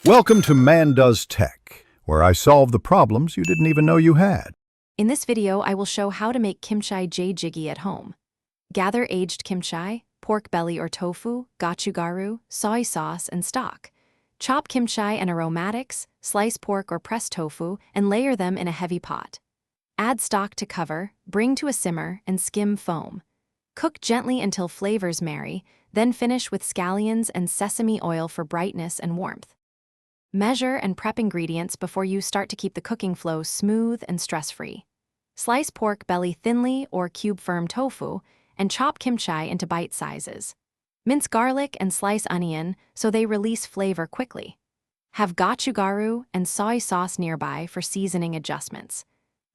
Welcome to Man Does Tech, where I solve the problems you didn't even know you had. In this video, I will show how to make Kimchi Jjigae at home. Gather aged kimchi, pork belly or tofu, gochugaru, soy sauce, and stock. Chop kimchi and aromatics, slice pork or pressed tofu, and layer them in a heavy pot. Add stock to cover, bring to a simmer, and skim foam. Cook gently until flavors marry, then finish with scallions and sesame oil for brightness and warmth. Measure and prep ingredients before you start to keep the cooking flow smooth and stress-free. Slice pork belly thinly or cube-firm tofu, and chop kimchi into bite sizes. Mince garlic and slice onion so they release flavor quickly. Have gochugaru and soy sauce nearby for seasoning adjustments.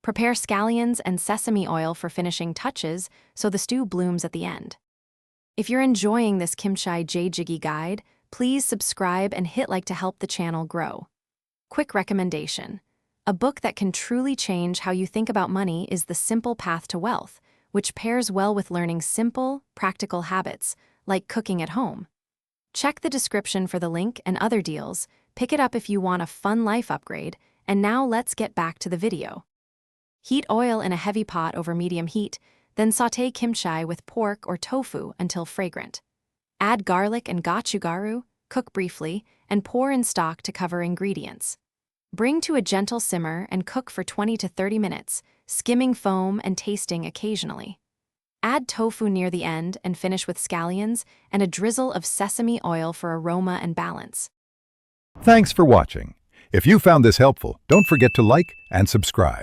Prepare scallions and sesame oil for finishing touches so the stew blooms at the end. If you're enjoying this Kimchi Jjigae guide, please subscribe and hit like to help the channel grow. Quick recommendation. A book that can truly change how you think about money is The Simple Path to Wealth, which pairs well with learning simple, practical habits, like cooking at home. Check the description for the link and other deals, pick it up if you want a fun life upgrade, and now let's get back to the video. Heat oil in a heavy pot over medium heat, then sauté kimchi with pork or tofu until fragrant. Add garlic and gochugaru, cook briefly, and pour in stock to cover ingredients. Bring to a gentle simmer and cook for 20 to 30 minutes, skimming foam and tasting occasionally. Add tofu near the end and finish with scallions and a drizzle of sesame oil for aroma and balance. Thanks for watching. If you found this helpful, don't forget to like and subscribe.